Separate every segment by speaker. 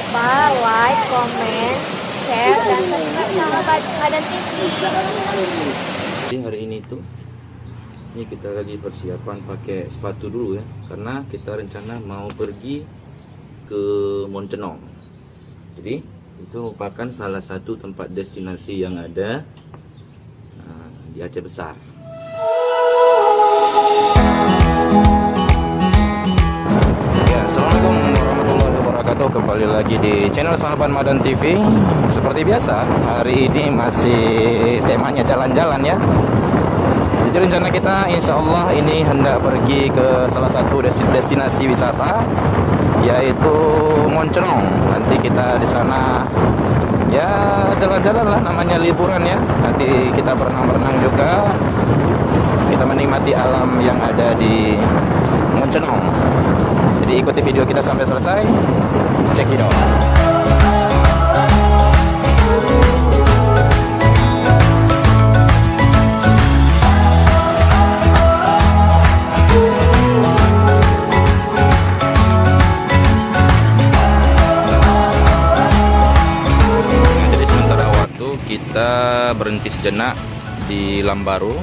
Speaker 1: lupa like, comment, share, dan subscribe sahabat Madan TV.
Speaker 2: Jadi hari ini tuh kita lagi persiapan pakai sepatu dulu ya, karena kita rencana mau pergi ke Moncenong. Jadi itu merupakan salah satu tempat destinasi yang ada di Aceh Besar. Ya, assalamualaikum warahmatullahi wabarakatuh. Kembali lagi di channel Sahabat Madan TV. Seperti biasa, hari ini masih temanya jalan-jalan ya. Jadi rencana kita insya Allah ini hendak pergi ke salah satu destinasi wisata, yaitu Moncenong. Nanti kita di sana ya jalan-jalan lah, namanya liburan ya. Nanti kita berenang-berenang juga, kita menikmati alam yang ada di Moncenong. Jadi ikuti video kita sampai selesai. Check it out. Kita berhenti sejenak di Lambaru.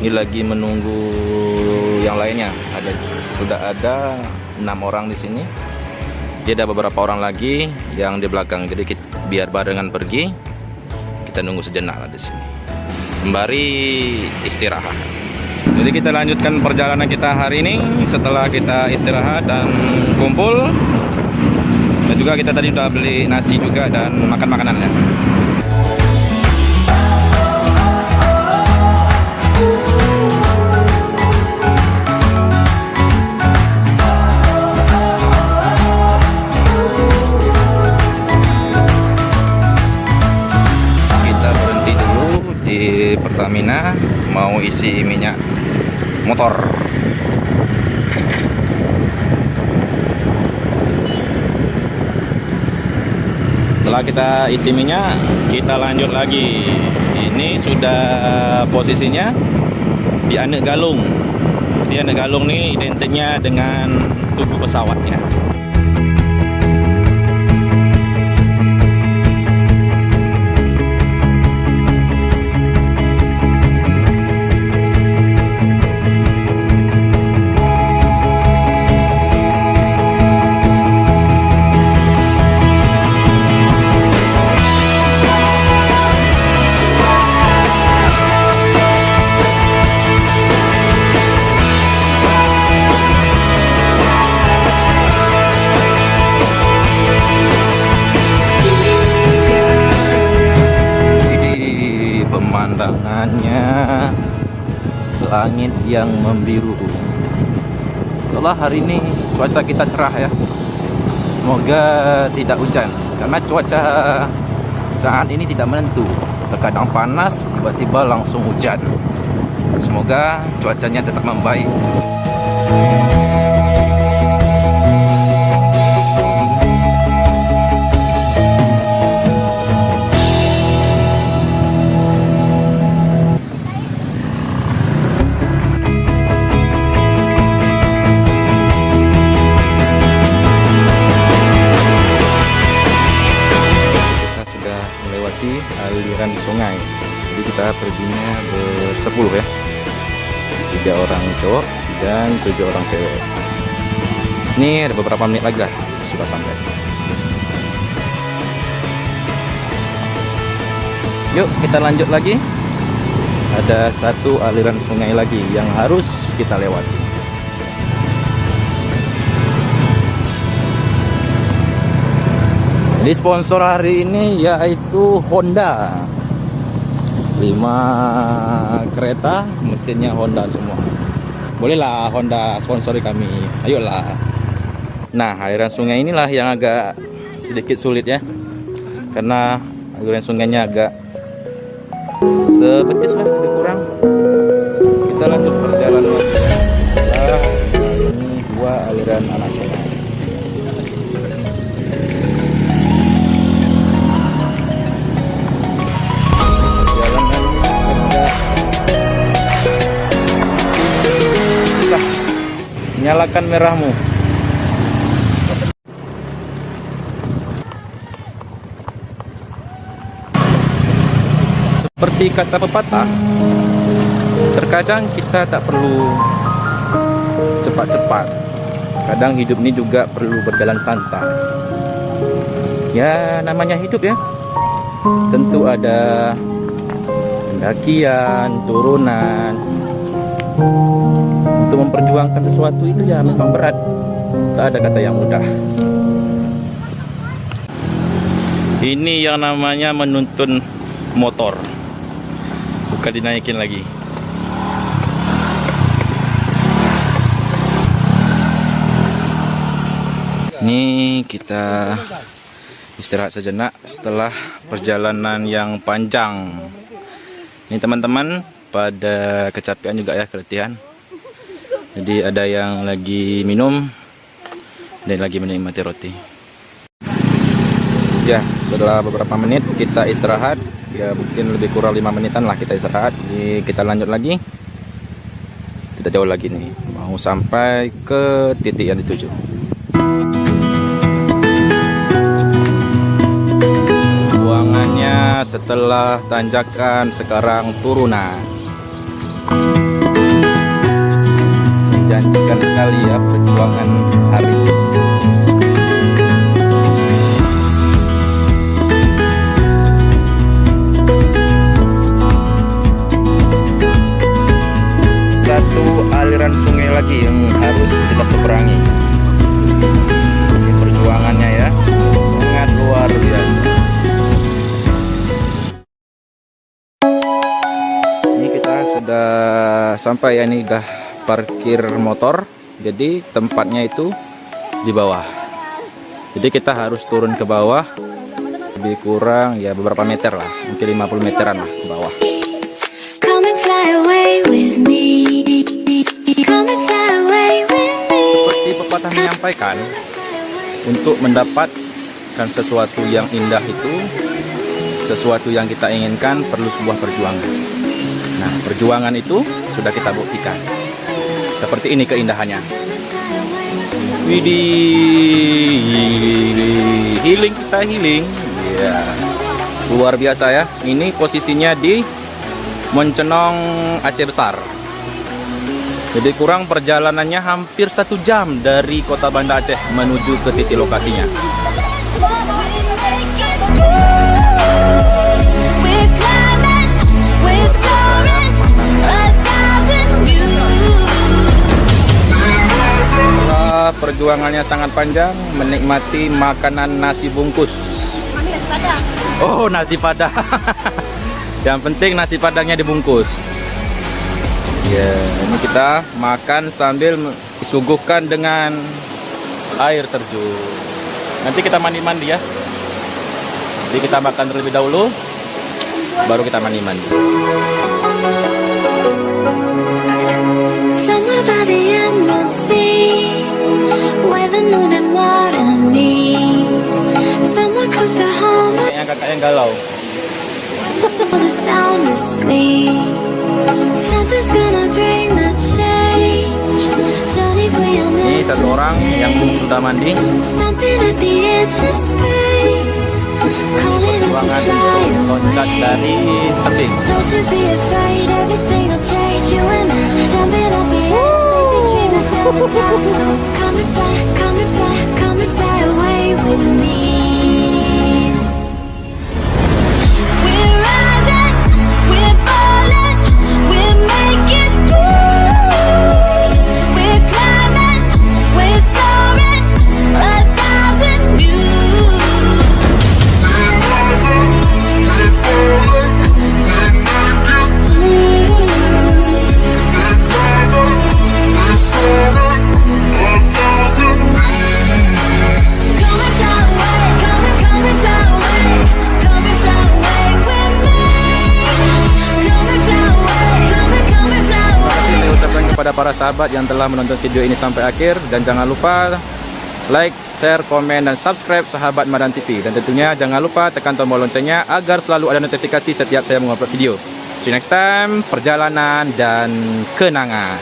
Speaker 2: Ini lagi menunggu yang lainnya. Sudah ada 6 orang di sini. Dia ada beberapa orang lagi yang di belakang. Jadi biar barengan pergi, kita nunggu sejenak lah di sini. Sembari istirahat. Jadi kita lanjutkan perjalanan kita hari ini setelah kita istirahat dan kumpul. Dan juga kita tadi udah beli nasi juga dan makan makanannya. Di Pertamina mau isi minyak motor. Setelah kita isi minyak, kita lanjut lagi. Ini sudah posisinya di Anek Galung. Jadi Anek Galung ini identiknya dengan tugu pesawatnya. Pemandangannya langit yang membiru. Setelah hari ini cuaca kita cerah ya. Semoga tidak hujan, karena cuaca saat ini tidak menentu. Terkadang panas, tiba-tiba langsung hujan. Semoga cuacanya tetap membaik. Aliran sungai. Jadi kita perginya bersepuluh ya, 3 orang cowok dan 7 orang cewek. Ini ada beberapa menit lagi lah sudah sampai. Yuk kita lanjut lagi. Ada satu aliran sungai lagi yang harus kita lewati. Di sponsor hari ini yaitu Honda. 5 kereta, mesinnya Honda semua. Bolehlah Honda sponsori kami. Ayolah. Nah, aliran sungai inilah yang agak sedikit sulit ya. Karena aliran sungainya agak sebetis lah, lebih kurang. Kita lanjut perjalanan. Nah, ini 2 aliran anak sungai. Nyalakan merahmu. Seperti kata pepatah, terkadang kita tak perlu cepat-cepat. Kadang hidup ini juga perlu berjalan santai. Ya, namanya hidup ya. Tentu ada pendakian, turunan. Untuk memperjuangkan sesuatu itu ya memang berat. Tak ada kata yang mudah. Ini yang namanya menuntun motor. Bukan dinaikin lagi. Ini kita istirahat sejenak setelah perjalanan yang panjang. Ini teman-teman pada kecapean juga ya, keletihan. Jadi ada yang lagi minum dan lagi menikmati roti. Ya, setelah beberapa menit kita istirahat. Ya mungkin lebih kurang 5 menitan lah kita istirahat. Jadi kita lanjut lagi. Kita jauh lagi nih, mau sampai ke titik yang dituju. Buangannya setelah tanjakan sekarang turunan. Menjanjikan sekali ya perjuangan hari ini. Satu aliran sungai lagi yang harus kita seberangi. Ini perjuangannya ya, sangat luar biasa. Ini kita sudah sampai ya, ini udah parkir motor. Jadi tempatnya itu di bawah. Jadi kita harus turun ke bawah. Lebih kurang ya beberapa meter lah, mungkin 50 meteran lah ke bawah. Seperti pepatah menyampaikan, untuk mendapatkan sesuatu yang indah itu, sesuatu yang kita inginkan perlu sebuah perjuangan. Nah, perjuangan itu sudah kita buktikan. Seperti ini keindahannya. Widih, healing, kita healing. Ya, luar biasa ya. Ini posisinya di Moncenong, Aceh Besar. Jadi kurang perjalanannya hampir 1 jam dari kota Banda Aceh menuju ke titik lokasinya. Setelah perjuangannya sangat panjang, menikmati makanan nasi bungkus. Oh, nasi padang. Yang penting nasi padangnya dibungkus. Ya, ini kita makan sambil disuguhkan dengan air terjun. Nanti kita mandi-mandi ya. Jadi kita makan terlebih dahulu, baru kita mandi-mandi. Kayaknya kakaknya galau. Ini satu orang yang sudah mandi. Perjuangan untuk loncat dari tebing. Kepada para sahabat yang telah menonton video ini sampai akhir, dan jangan lupa like, share, komen, dan subscribe Sahabat Madan TV, dan tentunya jangan lupa tekan tombol loncengnya agar selalu ada notifikasi setiap saya mengupload video. See you next time, perjalanan dan kenangan.